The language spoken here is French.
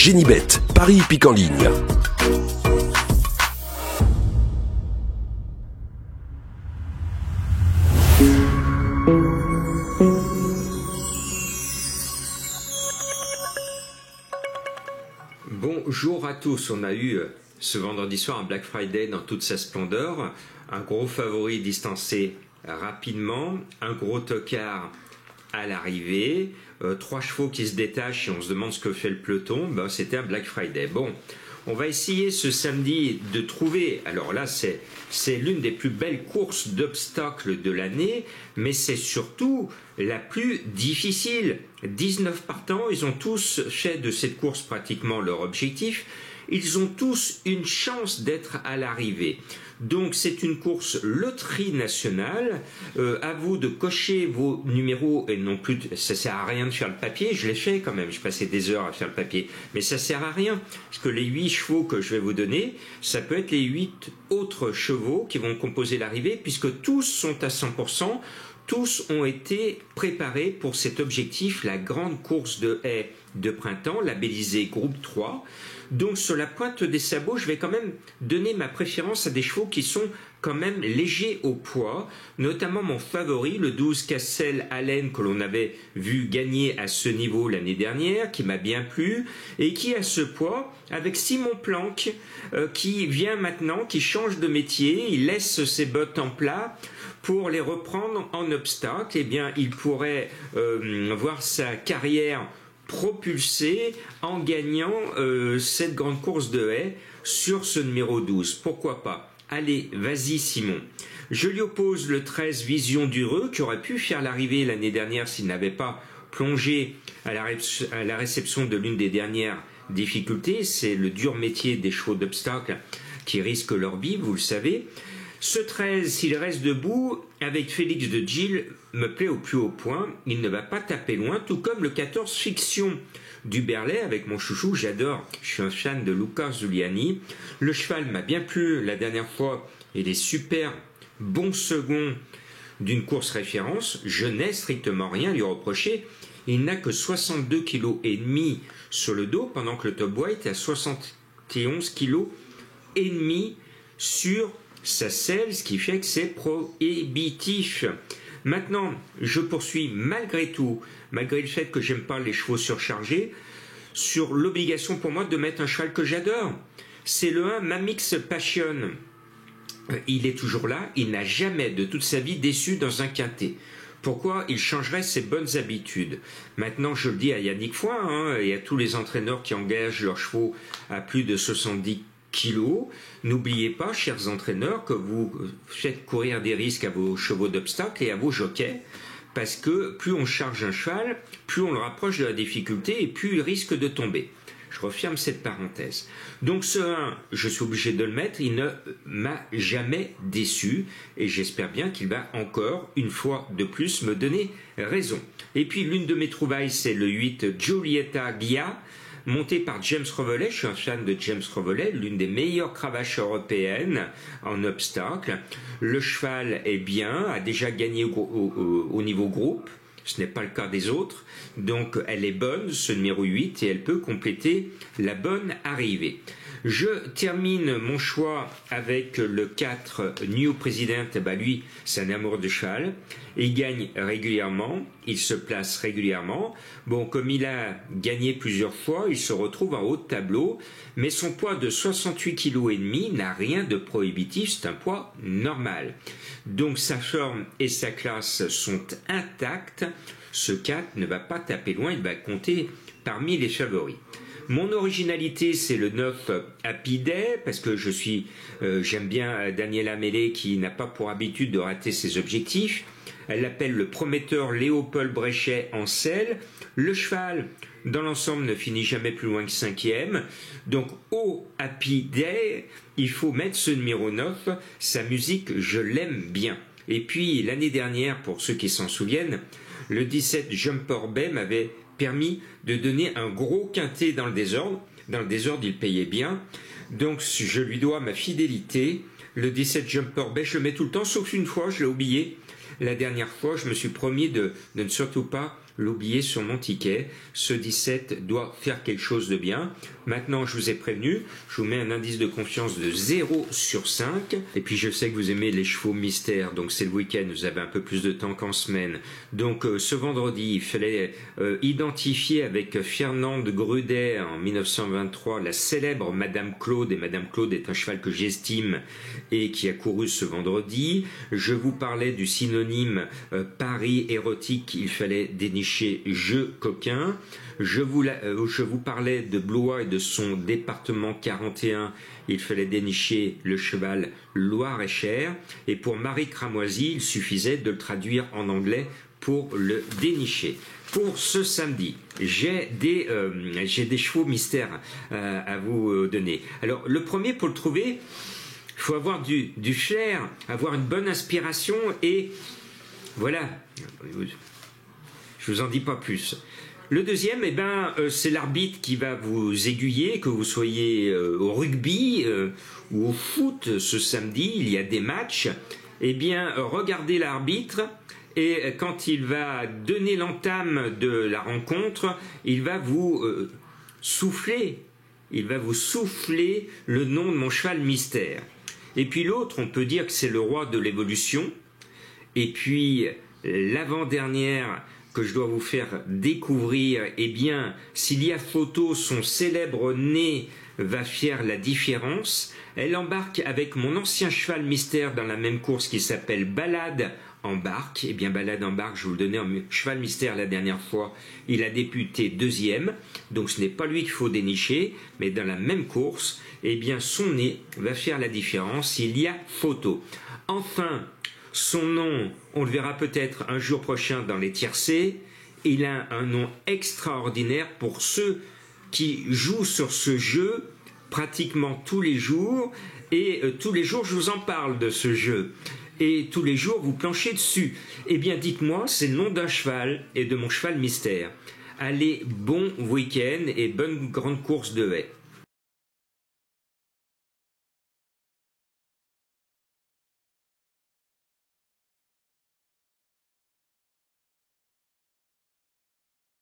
Génibet, Paris Hippique en ligne. Bonjour à tous, on a eu ce vendredi soir un Black Friday dans toute sa splendeur, un gros favori distancé rapidement, un gros tocard à l'arrivée, 3 chevaux qui se détachent et on se demande ce que fait le peloton. C'était un Black Friday. Bon, on va essayer ce samedi de trouver, alors là c'est l'une des plus belles courses d'obstacles de l'année, mais c'est surtout la plus difficile. 19 partants, ils ont tous fait de cette course pratiquement leur objectif. Ils ont tous une chance d'être à l'arrivée. Donc c'est une course loterie nationale. À vous de cocher vos numéros et non plus. Ça sert à rien de faire le papier. Je l'ai fait quand même. Je passais des heures à faire le papier, mais ça sert à rien parce que les 8 chevaux que je vais vous donner, ça peut être les 8 autres chevaux qui vont composer l'arrivée, puisque tous sont à 100%. Tous ont été préparés pour cet objectif, la grande course de haies de printemps, labellisée groupe 3. Donc sur la pointe des sabots, je vais quand même donner ma préférence à des chevaux qui sont quand même légers au poids, notamment mon favori, le 12 Cassel Allen, que l'on avait vu gagner à ce niveau l'année dernière, qui m'a bien plu, et qui a ce poids, avec Simon Planck, qui vient maintenant, qui change de métier, il laisse ses bottes en plat pour les reprendre en obstacle. Eh bien, il pourrait voir sa carrière propulsé en gagnant cette grande course de haies sur ce numéro 12. Pourquoi pas? Allez, vas-y Simon. Je lui oppose le 13 Vision d'Ureux, qui aurait pu faire l'arrivée l'année dernière s'il n'avait pas plongé à la réception de l'une des dernières difficultés. C'est le dur métier des chevaux d'obstacle qui risquent leur vie, vous le savez. Ce 13, s'il reste debout, avec Félix de Gilles, me plaît au plus haut point. Il ne va pas taper loin, tout comme le 14 Fiction du Berlay, avec mon chouchou, j'adore. Je suis un fan de Luca Zuliani. Le cheval m'a bien plu la dernière fois. Il est super bon second d'une course référence. Je n'ai strictement rien à lui reprocher. Il n'a que 62,5 kg sur le dos, pendant que le top weight est à 71,5 kg sur sa selle, ce qui fait que c'est prohibitif. Maintenant, je poursuis malgré tout, malgré le fait que j'aime pas les chevaux surchargés, sur l'obligation pour moi de mettre un cheval que j'adore. C'est le 1 Mamix Passion. Il est toujours là, il n'a jamais de toute sa vie déçu dans un quintet. Pourquoi il changerait ses bonnes habitudes? Maintenant, je le dis à Yannick Foin et à tous les entraîneurs qui engagent leurs chevaux à plus de 70 kilos. N'oubliez pas, chers entraîneurs, que vous faites courir des risques à vos chevaux d'obstacle et à vos jockeys, parce que plus on charge un cheval, plus on le rapproche de la difficulté et plus il risque de tomber. Je referme cette parenthèse. Donc ce 1, je suis obligé de le mettre, il ne m'a jamais déçu et j'espère bien qu'il va encore, une fois de plus, me donner raison. Et puis l'une de mes trouvailles, c'est le 8 Giulietta Ghia, monté par James Revelet. Je suis un fan de James Revelet, l'une des meilleures cravaches européennes en obstacle. Le cheval est bien, a déjà gagné au niveau groupe. Ce n'est pas le cas des autres. Donc elle est bonne, ce numéro 8, et elle peut compléter la bonne arrivée. Je termine mon choix avec le 4 New President. Lui, c'est un amour de cheval. Il gagne régulièrement, il se place régulièrement. Bon, comme il a gagné plusieurs fois, il se retrouve en haut de tableau, mais son poids de 68,5 kg n'a rien de prohibitif, c'est un poids normal. Donc sa forme et sa classe sont intactes. Ce 4 ne va pas taper loin, il va compter parmi les favoris. Mon originalité, c'est le 9 Happy Day, parce que j'aime bien Daniela Mellet qui n'a pas pour habitude de rater ses objectifs. Elle l'appelle le prometteur Léopold Bréchet en selle. Le cheval, dans l'ensemble, ne finit jamais plus loin que 5e. Donc, au Happy Day, il faut mettre ce numéro 9. Sa musique, je l'aime bien. Et puis, l'année dernière, pour ceux qui s'en souviennent, le 17 Jumper Bay m'avait permis de donner un gros quintet dans le désordre. Dans le désordre, il payait bien. Donc, je lui dois ma fidélité. Le 17 Jumper Bay, je le mets tout le temps, sauf une fois, je l'ai oublié. La dernière fois, je me suis promis de ne surtout pas l'oublier sur mon ticket. Ce 17 doit faire quelque chose de bien. Maintenant, je vous ai prévenu, je vous mets un indice de confiance de 0 sur 5. Et puis, je sais que vous aimez les chevaux mystères, donc c'est le week-end, vous avez un peu plus de temps qu'en semaine. Donc, ce vendredi, il fallait identifier avec Fernande Grudet en 1923 la célèbre Madame Claude. Et Madame Claude est un cheval que j'estime et qui a couru ce vendredi. Je vous parlais du synonyme Paris érotique, il fallait dénicher jeu coquin. Je vous parlais de Blois et de son département 41, il fallait dénicher le cheval Loir-et-Cher. Et pour Marie Cramoisy, il suffisait de le traduire en anglais pour le dénicher. Pour ce samedi, j'ai des chevaux mystères à vous donner. Alors, le premier, pour le trouver, il faut avoir du flair, avoir une bonne inspiration et voilà, je vous en dis pas plus. Le deuxième, c'est l'arbitre qui va vous aiguiller, que vous soyez au rugby ou au foot ce samedi, il y a des matchs. Eh bien, regardez l'arbitre et quand il va donner l'entame de la rencontre, il va vous souffler. Il va vous souffler le nom de mon cheval mystère. Et puis l'autre, on peut dire que c'est le roi de l'évolution. Et puis l'avant-dernière que je dois vous faire découvrir, eh bien, s'il y a photo, son célèbre nez va faire la différence. Elle embarque avec mon ancien cheval mystère dans la même course qui s'appelle Balade en barque. Eh bien, Balade en barque, je vous le donnais en cheval mystère la dernière fois, il a débuté deuxième, donc ce n'est pas lui qu'il faut dénicher, mais dans la même course, eh bien, son nez va faire la différence s'il y a photo. Enfin, son nom, on le verra peut-être un jour prochain dans les tiercés, il a un nom extraordinaire pour ceux qui jouent sur ce jeu pratiquement tous les jours, et tous les jours je vous en parle de ce jeu, et tous les jours vous planchez dessus. Eh bien dites-moi, c'est le nom d'un cheval et de mon cheval mystère. Allez, bon week-end et bonne grande course de haie.